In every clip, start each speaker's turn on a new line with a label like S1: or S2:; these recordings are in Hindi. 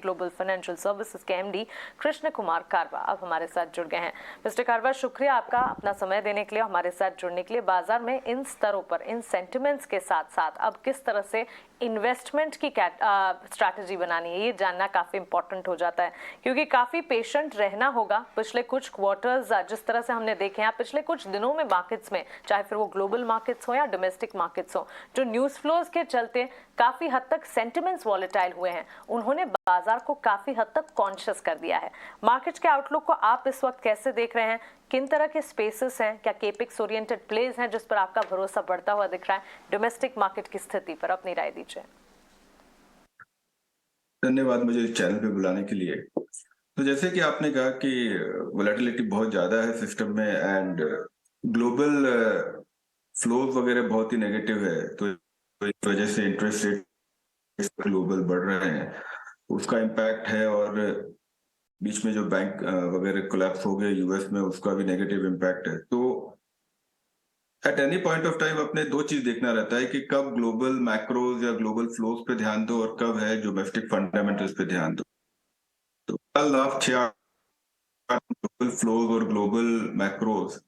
S1: ग्लोबल फाइनेंशियल सर्विसेज के एमडी कृष्ण कुमार कारवा अब हमारे साथ जुड़ गए हैं। मिस्टर कारवा, शुक्रिया आपका अपना समय देने के लिए, हमारे साथ जुड़ने के लिए। बाजार में इन स्तरों पर, इन सेंटिमेंट्स के साथ साथ अब किस तरह से इन्वेस्टमेंट की स्ट्रैटेजी बनानी है, ये जानना काफ़ी इंपॉर्टेंट हो जाता है, क्योंकि काफ़ी पेशेंट रहना होगा। पिछले कुछ क्वार्टर्स जिस तरह से हमने देखे हैं, पिछले कुछ दिनों में मार्केट्स में, चाहे फिर वो ग्लोबल मार्केट्स हो या डोमेस्टिक मार्केट्स हो, जो न्यूज़ फ्लोज के चलते काफ़ी हद तक सेंटिमेंट्स वॉलेटाइल हुए हैं, उन्होंने बाजार को काफ़ी हद तक कॉन्शियस कर दिया है। मार्केट के आउटलुक को आप इस वक्त कैसे देख रहे हैं? किन तरह के स्पेसेस हैं? क्या केपेक्स ओरिएंटेड प्लेज हैं जिस पर आपका भरोसा बढ़ता हुआ दिख रहा है? डोमेस्टिक मार्केट की स्थिति पर अपनी राय दीजिए।
S2: धन्यवाद मुझे इस चैनल पे बुलाने के लिए। तो जैसे कि आपने कहा कि वोलेटिलिटी बहुत ज्यादा है सिस्टम में एंड ग्लोबल फ्लोज वगैरह बहुत ही नेगेटिव है, तो इस वजह से इंटरेस्ट रेट ग्लोबल बढ़ रहे हैं, उसका इम्पैक्ट है। और बीच में जो बैंक वगैरह कोलैप्स हो गए यूएस में, उसका भी नेगेटिव इम्पैक्ट है। तो at any point of time अपने दो चीज देखना रहता है कि कब ग्लोबल मैक्रोज या ग्लोबल फ्लोज पे ध्यान दो और कब है डोमेस्टिक फंडामेंटल्स पे ध्यान दो। तो कल लास्ट 6 ग्लोबल फ्लोज और ग्लोबल मैक्रोज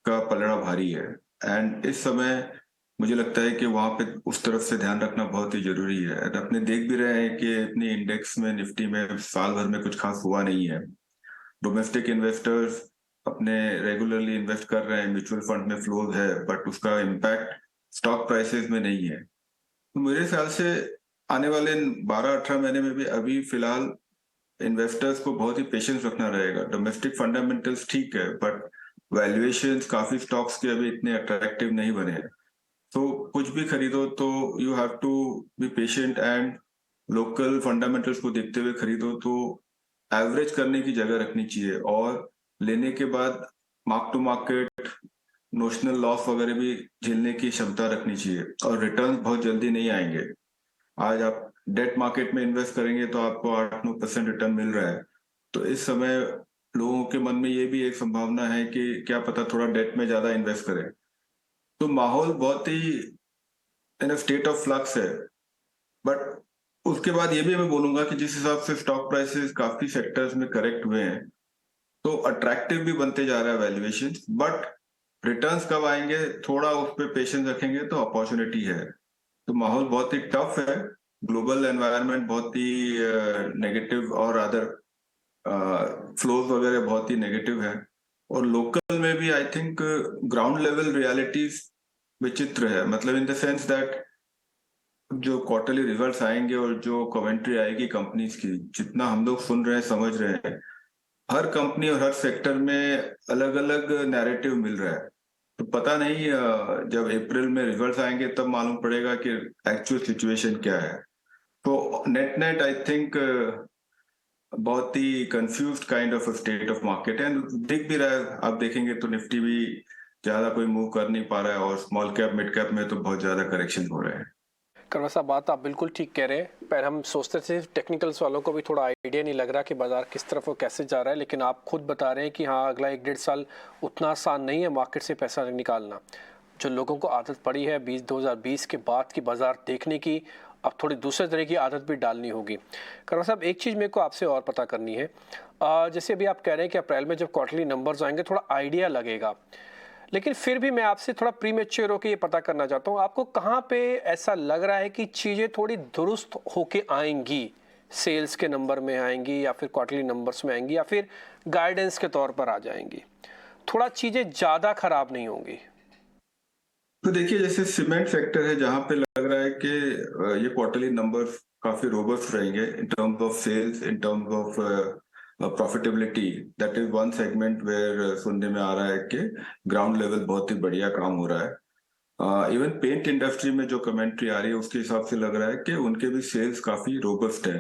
S2: का पलड़ा भारी है एंड इस समय मुझे लगता है कि वहां पे उस तरफ से ध्यान रखना बहुत ही जरूरी है। एंड अपने देख भी रहे हैं कि अपनी इंडेक्स में, निफ्टी में साल भर में कुछ खास हुआ नहीं है। डोमेस्टिक इन्वेस्टर्स अपने रेगुलरली इन्वेस्ट कर रहे हैं, म्यूचुअल फंड में फ्लोज है, बट उसका इम्पैक्ट स्टॉक प्राइसेस में नहीं है। तो मेरे ख्याल से आने वाले 12-18 महीने में भी अभी फिलहाल इन्वेस्टर्स को बहुत ही पेशेंस रखना रहेगा। डोमेस्टिक फंडामेंटल्स ठीक है, बट वैल्यूएशंस काफी स्टॉक्स के अभी इतने अट्रैक्टिव नहीं बने हैं। तो कुछ भी खरीदो तो you have to be patient and local fundamentals को देखते हुए खरीदो। तो एवरेज करने की जगह रखनी चाहिए और लेने के बाद mark to market notional loss वगैरह भी झेलने की क्षमता रखनी चाहिए, और रिटर्न बहुत जल्दी नहीं आएंगे। आज आप डेट मार्केट में इन्वेस्ट करेंगे तो आपको 8-9% रिटर्न मिल रहा है। तो इस समय लोगों के मन में ये भी एक संभावना है कि क्या पता थोड़ा डेट में ज्यादा इन्वेस्ट करें। तो माहौल बहुत ही इन स्टेट ऑफ फ्लक्स है। बट उसके बाद ये भी मैं बोलूंगा कि जिस हिसाब से स्टॉक प्राइसेस काफी सेक्टर्स में करेक्ट हुए हैं, तो अट्रैक्टिव भी बनते जा रहा है वैल्यूएशन। बट रिटर्न्स कब आएंगे, थोड़ा उस पर पेशेंस रखेंगे तो अपॉर्चुनिटी है। तो माहौल बहुत ही टफ है, ग्लोबल एनवायरनमेंट बहुत ही नेगेटिव और अदर फ्लोज वगैरह बहुत ही नेगेटिव है। और लोकल में भी I think ground level realities विचित्र है, मतलब इन द सेंस दैट जो क्वार्टरली रिजल्ट्स आएंगे और जो कमेंट्री आएगी कंपनीज की, जितना हम लोग सुन रहे हैं, समझ रहे हैं, हर कंपनी और हर सेक्टर में अलग अलग नैरेटिव मिल रहा है। तो पता नहीं जब अप्रैल में रिजल्ट्स आएंगे तब मालूम पड़ेगा कि एक्चुअल सिचुएशन क्या है। तो नेट नेट आई थिंक बहुत ही confused kind of state of market and दिख भी रहा है। आप देखेंगे तो निफ्टी भी ज्यादा कोई मूव कर नहीं पा रहा है, और स्मॉल कैप मिड कैप में तो बहुत ज्यादा करेक्शन हो रहे हैं।
S3: करवा साहब, बात आप बिल्कुल ठीक कह रहे हैं। पर हम सोचते थे टेक्निकल्स वालों को भी थोड़ा आइडिया नहीं लग रहा कि बाजार किस तरफ और कैसे जा रहा है, लेकिन आप खुद बता रहे हैं कि हाँ, अगला 1-1.5 साल उतना आसान नहीं है मार्केट से पैसा निकालना। जो लोगों को आदत पड़ी है 2020 के बाद की बाजार देखने की, अब थोड़ी दूसरे तरह की आदत भी डालनी होगी। करवा साहब, एक चीज़ मेरे को आपसे और पता करनी है। जैसे अभी आप कह रहे हैं कि अप्रैल में जब क्वार्टरली नंबर्स आएंगे थोड़ा आइडिया लगेगा, लेकिन फिर भी मैं आपसे थोड़ा प्रीमेच्योर होकर ये पता करना चाहता हूँ, आपको कहाँ पे ऐसा लग रहा है कि चीज़ें थोड़ी दुरुस्त होके आएंगी? सेल्स के नंबर में आएंगी, या फिर क्वार्टरली नंबर्स में आएंगी, या फिर गाइडेंस के तौर पर आ जाएंगी? थोड़ा चीज़ें ज़्यादा खराब नहीं होंगी?
S2: तो देखिए, जैसे सीमेंट सेक्टर है जहां पे लग रहा है कि ये क्वार्टरली नंबर्स काफी रोबस्ट रहेंगे in terms of sales, in terms of profitability. That is one segment where सुनने में आ रहा है कि ग्राउंड लेवल बहुत ही बढ़िया काम हो रहा है। इवन पेंट इंडस्ट्री में जो कमेंट्री आ रही है उसके हिसाब से लग रहा है कि उनके भी सेल्स काफी रोबस्ट है।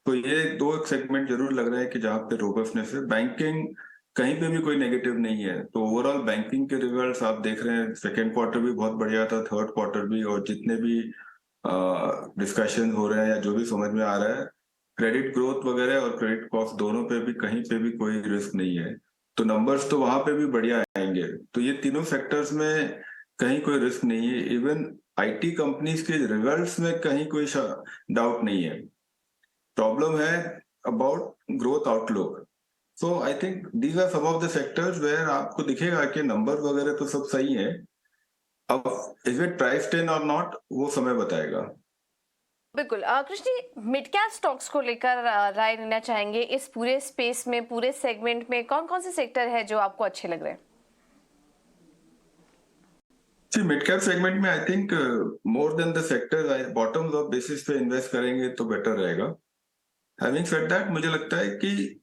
S2: तो ये दो सेगमेंट जरूर लग रहा है कि जहाँ पे रोबस्टनेस है। बैंकिंग कहीं पे भी कोई नेगेटिव नहीं है। तो ओवरऑल बैंकिंग के रिजल्ट्स आप देख रहे हैं, सेकेंड क्वार्टर भी बहुत बढ़िया था, थर्ड क्वार्टर भी, और जितने भी डिस्कशन हो रहे हैं या जो भी समझ में आ रहा है, क्रेडिट ग्रोथ वगैरह और क्रेडिट कॉस्ट दोनों पे भी कहीं पे भी कोई रिस्क नहीं है। तो नंबर्स तो वहां पे भी बढ़िया आएंगे। तो ये तीनों सेक्टर्स में कहीं कोई रिस्क नहीं है। इवन आईटी कंपनीज के रिजल्ट्स में कहीं कोई डाउट नहीं है। प्रॉब्लम है about growth outlook. So I think these are some of the sectors where आपको दिखेगा कि नंबर वगैरह तो सब सही है, अब इज इट प्राइस्ड इन और नॉट वो समय बताएगा।
S4: बिल्कुल। Krishna ji, mid cap stocks को लेकर राय लेना चाहेंगे। इस पूरे स्पेस में, पूरे सेगमेंट में कौन कौन से सेक्टर है जो आपको अच्छे लग रहे हैं?
S2: जी, मिड कैप सेगमेंट में I think more than the sector bottoms of basis पे इन्वेस्ट करेंगे तो बेटर रहेगा। हैविंग सेड दैट, मुझे लगता है कि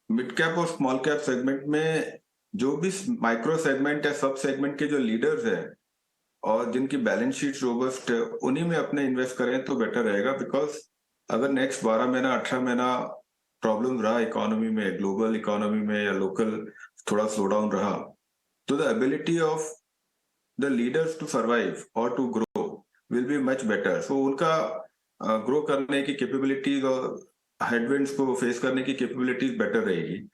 S2: मिड कैप और स्मॉल कैप सेगमेंट में जो भी माइक्रो सेगमेंट या सब सेगमेंट के जो लीडर्स हैं और जिनकी बैलेंस शीट रोबस्ट है, उन्हीं में अपने इन्वेस्ट करें तो बेटर रहेगा। बिकॉज अगर नेक्स्ट 12 महीना 18 महीना प्रॉब्लम रहा इकोनॉमी में, ग्लोबल इकोनॉमी में या लोकल थोड़ा स्लो डाउन रहा, तो the ability of the leaders to survive और to grow will be much better. So उनका ग्रो करने की कैपेबिलिटीज और हेडविंड्स को फेस करने की कैपेबिलिटीज बेटर रहेगी।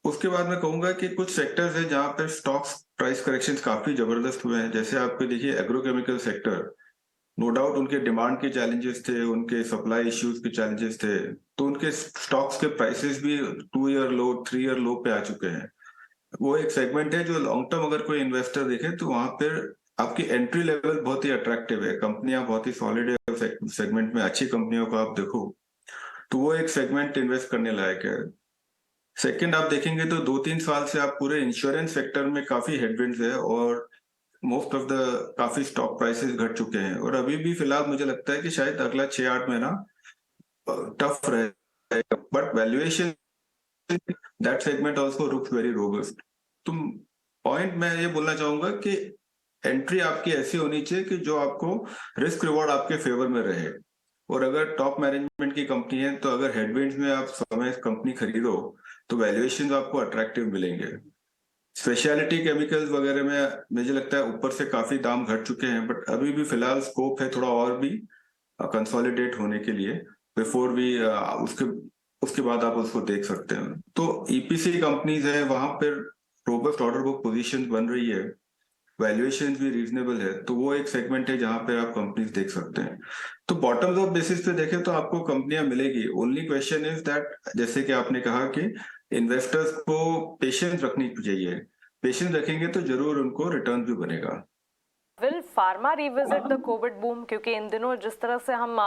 S2: उसके बाद मैं कहूंगा कि कुछ सेक्टर्स हैं जहां पर स्टॉक्स प्राइस करेक्शंस काफी जबरदस्त हुए हैं। जैसे आपको देखिए एग्रोकेमिकल सेक्टर, नो डाउट उनके डिमांड के चैलेंजेस थे, उनके सप्लाई इश्यूज के चैलेंजेस थे, तो उनके स्टॉक्स के प्राइसेस भी 2 ईयर लो 3 ईयर लो पे आ चुके हैं। वो एक सेगमेंट है जो लॉन्ग टर्म अगर कोई इन्वेस्टर देखे तो वहां पर आपकी एंट्री लेवल बहुत ही अट्रैक्टिव है, कंपनियां बहुत ही सॉलिड है सेगमेंट में, अच्छी कंपनियों को आप देखो तो वो एक सेगमेंट इन्वेस्ट करने लायक है। सेकंड आप देखेंगे तो 2-3 साल से आप पूरे इंश्योरेंस सेक्टर में काफी हेडविंड्स है और मोस्ट ऑफ द काफी स्टॉक प्राइसेस घट चुके हैं, और अभी भी फिलहाल मुझे लगता है कि शायद अगला 6-8 महीना टफ रहेगा, but valuation that segment also looks very robust. तुम पॉइंट मैं ये बोलना चाहूंगा कि एंट्री आपकी ऐसी होनी चाहिए कि जो आपको रिस्क रिवॉर्ड आपके फेवर में रहे, और अगर टॉप मैनेजमेंट की कंपनी है तो अगर हेडविंड्स में आप समय कंपनी खरीदो तो वैल्यूएशन आपको अट्रैक्टिव मिलेंगे। स्पेशलिटी केमिकल्स वगैरह में मुझे लगता है ऊपर से काफी दाम घट चुके हैं, बट अभी भी फिलहाल स्कोप है थोड़ा और भी कंसोलिडेट होने के लिए, बिफोर भी उसके उसके बाद आप उसको देख सकते हैं। तो ईपीसी कंपनीज है, वहां पर रोबस्ट ऑर्डर बुक पोजीशन बन रही है, वैल्यूएशन भी रीजनेबल है, तो वो एक सेगमेंट है जहां पे आप कंपनीज देख सकते हैं। तो बॉटम्स ऑफ बेसिस पे देखें तो आपको कंपनियां मिलेगी। ओनली क्वेश्चन इज दैट, जैसे कि आपने कहा कि इन्वेस्टर्स को पेशेंस रखनी चाहिए, पेशेंस रखेंगे तो जरूर उनको रिटर्न भी बनेगा।
S1: Will pharma revisit the Covid boom, क्योंकि इन दिनों जिस तरह से हम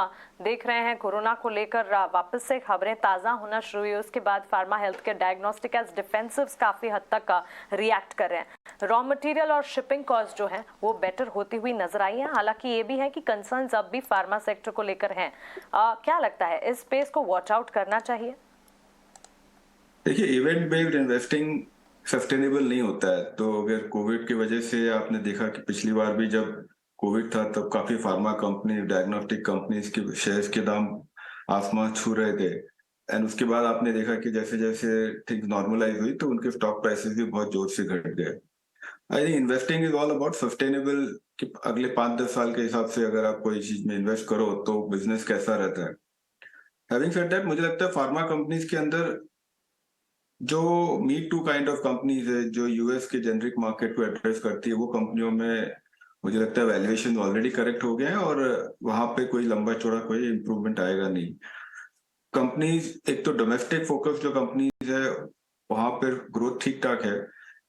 S1: देख रहे हैं कोरोना को लेकर वापस से खबरें ताज़ा होना शुरू हुई, उसके बाद pharma health care diagnostic as defensives काफ़ी हद तक रिएक्ट कर रहे हैं। रॉ मटेरियल और शिपिंग कॉस्ट जो है वो बेटर होती हुई नजर आई है। हालांकि ये भी है कि कंसर्न्स अब भी फार्मा सेक्टर को लेकर हैं। क्या लगता है, इस स्पेस को वॉच आउट करना चाहिए?
S2: देखिए, इवेंट बेस्ड इन्वेस्टिंग सस्टेनेबल नहीं होता है। तो अगर कोविड की वजह से आपने देखा कि पिछली बार भी जब कोविड था तब काफी फार्मा कंपनी, डायग्नोस्टिक कंपनीज के शेयर्स के दाम आसमान छू रहे थे, एंड उसके बाद आपने देखा कि जैसे जैसे थिंग्स नॉर्मलाइज हुई तो उनके स्टॉक प्राइसेस भी बहुत जोर से घट गए। I think investing is all about sustainable, कि अगले 5-10 साल के हिसाब से अगर आप कोई चीज में इन्वेस्ट करो तो बिजनेस कैसा रहता है। हैविंग सेड दैट, मुझे लगता है फार्मा कंपनीज के अंदर जो me too kind of companies है जो यूएस के जेनरिक मार्केट को एड्रेस करती है, वो कंपनियों में मुझे लगता है वैल्यूएशन ऑलरेडी करेक्ट हो गए हैं और वहां पे कोई लंबा चौड़ा कोई इंप्रूवमेंट आएगा नहीं। कंपनीज, एक तो डोमेस्टिक फोकस जो कंपनीज है वहां पर ग्रोथ ठीक ठाक है,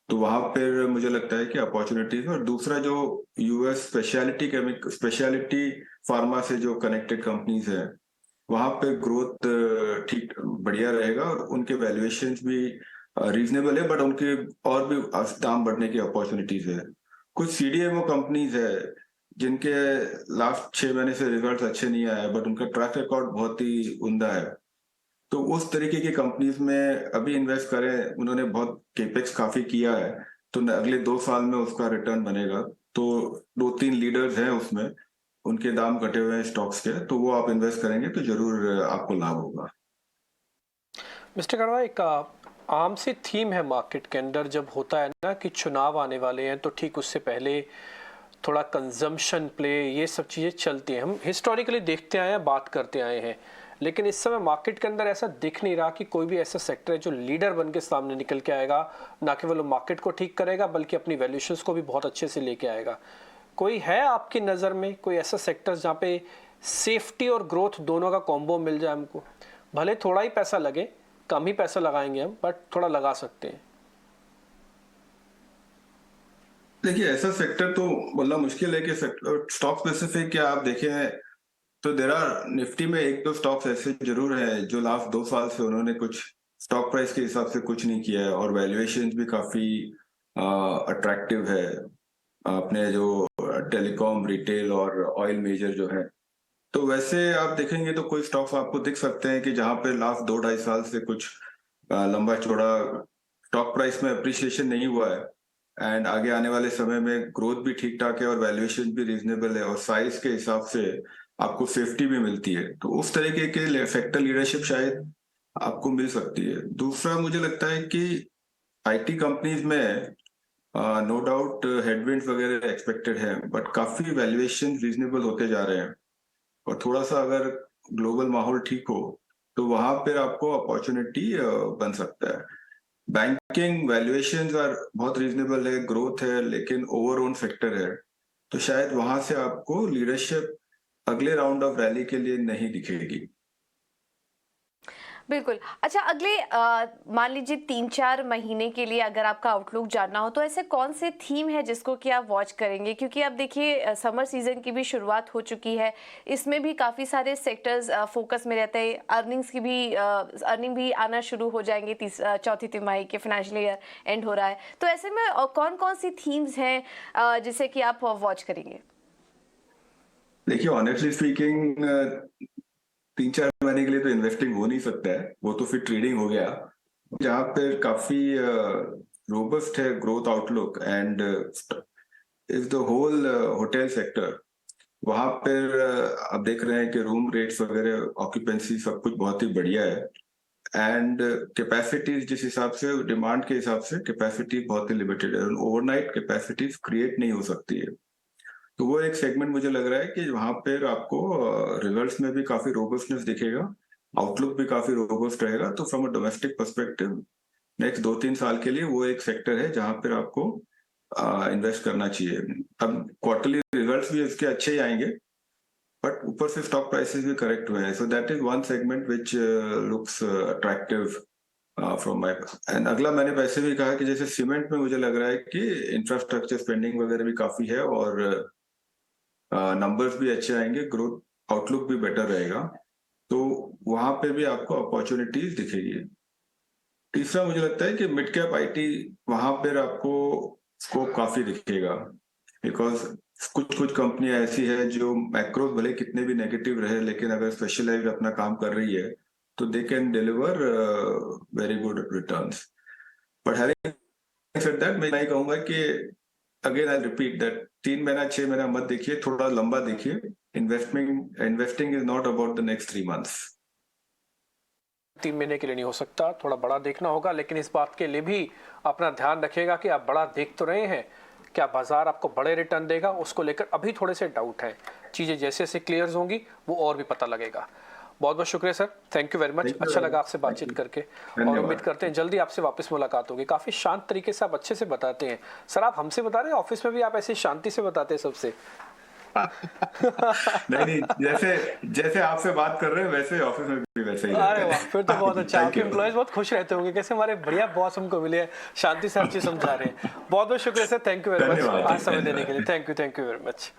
S2: तो वहां पर मुझे लगता है कि अपॉर्चुनिटीज है। और दूसरा जो यूएस स्पेशलिटी फार्मा से जो कनेक्टेड कंपनीज है वहां पे ग्रोथ ठीक बढ़िया रहेगा और उनके वैल्यूएशन भी रीजनेबल है, बट उनके और भी दाम बढ़ने की अपॉर्चुनिटीज है। कुछ सीडीएमओ कंपनीज है जिनके लास्ट 6 महीने से रिजल्ट्स अच्छे नहीं आए, बट उनका ट्रैक रिकॉर्ड बहुत ही उम्दा है, तो उस तरीके की कंपनीज में अभी इन्वेस्ट करें। उन्होंने बहुत केपेक्स काफी किया है, तो अगले 2 साल में उसका रिटर्न बनेगा। तो 2-3 लीडर्स हैं उसमें, उनके दाम घटे हुए हैं स्टॉक्स के, तो वो आप इन्वेस्ट करेंगे तो जरूर आपको लाभ होगा।
S3: मिस्टर करवा, एक आम सी थीम है मार्केट के अंदर जब होता है ना कि चुनाव आने वाले हैं, तो ठीक उससे पहले थोड़ा कंजम्पशन प्ले, ये सब चीज़ें चलती हैं। हम हिस्टोरिकली देखते आए हैं, बात करते आए हैं, लेकिन इस समय मार्केट के अंदर ऐसा दिख नहीं रहा कि कोई भी ऐसा सेक्टर है जो लीडर बन के सामने निकल के आएगा, ना केवल मार्केट को ठीक करेगा बल्कि अपनी वैल्यूएशंस को भी बहुत अच्छे से लेके आएगा। कोई है आपकी नज़र में कोई ऐसा सेक्टर जहाँ पे सेफ्टी और ग्रोथ दोनों का कॉम्बो मिल जाए हमको, भले थोड़ा ही पैसा लगे, कम ही पैसा लगाएंगे हम, बट थोड़ा लगा सकते हैं।
S2: देखिए ऐसा सेक्टर तो बोलना मुश्किल है कि स्टॉक स्पेसिफिक क्या आप देखें तो देर आर निफ्टी में एक दो स्टॉक्स ऐसे जरूर हैं जो लास्ट 2 साल से उन्होंने कुछ स्टॉक प्राइस के हिसाब से कुछ नहीं किया है और वैल्यूएशन भी काफी अट्रैक्टिव है। अपने जो टेलीकॉम, रिटेल और ऑयल मेजर जो है, तो वैसे आप देखेंगे तो कोई स्टॉक्स आपको दिख सकते हैं कि जहां पे लास्ट 2-2.5 साल से कुछ लंबा चौड़ा स्टॉक प्राइस में अप्रिसिएशन नहीं हुआ है एंड आगे आने वाले समय में ग्रोथ भी ठीक ठाक है और वैल्यूएशन भी रीजनेबल है और साइज के हिसाब से आपको सेफ्टी भी मिलती है, तो उस तरीके के सेक्टर लीडरशिप शायद आपको मिल सकती है। दूसरा मुझे लगता है कि आईटी कंपनीज में नो डाउट हेडविंड्स वगैरह एक्सपेक्टेड है, बट काफी वैल्यूएशन रीजनेबल होते जा रहे हैं और थोड़ा सा अगर ग्लोबल माहौल ठीक हो तो वहां पर आपको अपॉर्चुनिटी बन सकता है। बैंकिंग वैल्यूएशंस आर बहुत रीजनेबल है, ग्रोथ है, लेकिन ओवर ओन सेक्टर है, तो शायद वहां से आपको लीडरशिप अगले राउंड ऑफ रैली के लिए नहीं दिखेगी।
S4: बिल्कुल। अच्छा, अगले मान लीजिए 3-4 महीने के लिए अगर आपका आउटलुक जानना हो तो ऐसे कौन से थीम है जिसको कि आप वॉच करेंगे? क्योंकि अब देखिए समर सीजन की भी शुरुआत हो चुकी है, इसमें भी काफ़ी सारे सेक्टर्स फोकस में रहते हैं। अर्निंग भी आना शुरू हो जाएंगे, चौथी तिमाही के फाइनेंशियल ईयर एंड हो रहा है, तो ऐसे में कौन कौन सी थीम्स हैं जिसे कि आप वॉच करेंगे?
S2: देखिए ऑनेस्टली स्पीकिंग 3-4 महीने के लिए तो इन्वेस्टिंग हो नहीं सकता है, वो तो फिर ट्रेडिंग हो गया, जहाँ पे काफी रोबस्ट है growth outlook and is the whole hotel sector. वहां पर आप देख रहे हैं कि रूम रेट्स वगैरह, ऑक्यूपेंसी सब कुछ बहुत ही बढ़िया है एंड कैपेसिटीज जिस हिसाब से डिमांड के हिसाब से कैपेसिटी बहुत ही लिमिटेड है, ओवरनाइट कैपेसिटीज क्रिएट नहीं हो सकती है। तो वो एक सेगमेंट मुझे लग रहा है कि वहां पर आपको रिजल्ट्स में भी काफी रोबस्टनेस दिखेगा, आउटलुक भी काफी रोबस्ट रहेगा। तो from a domestic perspective next 2-3 साल के लिए वो एक सेक्टर है जहां पर आपको इन्वेस्ट करना चाहिए। अब क्वार्टरली रिजल्ट्स भी इसके अच्छे ही आएंगे, बट ऊपर से स्टॉक प्राइसेस भी करेक्ट हुए हैं, so that is one segment which looks attractive from my. And अगला मैंने वैसे भी कहा कि जैसे सीमेंट में मुझे लग रहा है कि इंफ्रास्ट्रक्चर स्पेंडिंग वगैरह भी काफी है और नंबर्स भी अच्छे आएंगे, ग्रोथ आउटलुक भी बेटर रहेगा, तो वहां पे भी आपको अपॉर्चुनिटीज दिखेगी। तीसरा मुझे लगता है कि मिड कैप आईटी, वहां पर आपको स्कोप काफी दिखेगा, बिकॉज कुछ कंपनियां ऐसी है जो मैक्रो भले कितने भी नेगेटिव रहे, लेकिन अगर स्पेशलाइज अपना काम कर रही है तो they can deliver very good returns. But having said that, मैं नहीं कहूंगा कि अगेन आई रिपीट दैट 3 महीना 6 महीना मत देखिए, थोड़ा लंबा देखिए। Investing is not about the next 3 months.
S3: 3 महीने के लिए नहीं हो सकता, थोड़ा बड़ा देखना होगा, लेकिन इस बात के लिए भी अपना ध्यान रखिएगा कि आप बड़ा देख तो रहे हैं, क्या बाजार आपको बड़े रिटर्न देगा, उसको लेकर अभी थोड़े से डाउट हैं। चीज़ें जैसे जैसे क्लियर होंगी वो और भी पता लगेगा। बहुत बहुत शुक्रिया sir, thank you very much, अच्छा लगा आपसे बातचीत करके और उम्मीद करते हैं जल्दी आपसे वापस मुलाकात होगी। काफ़ी शांत तरीके से आप अच्छे से बताते हैं सर, आप हमसे बता रहे हैं, ऑफिस में भी आप ऐसी शांति से बताते हैं सबसे।
S2: नहीं, जैसे आपसे बात कर रहे हैं वैसे ऑफिस में भी वैसे ही।
S3: अरे वाह, फिर तो बहुत अच्छा। आपके एम्प्लॉयज बहुत खुश रहते होंगे, कैसे हमारे बढ़िया बॉस हमको मिले हैं, शांति से हर चीज समझा रहे हैं। बहुत बहुत शुक्रिया sir, thank you very much आज समय देने के लिए। Thank you very much.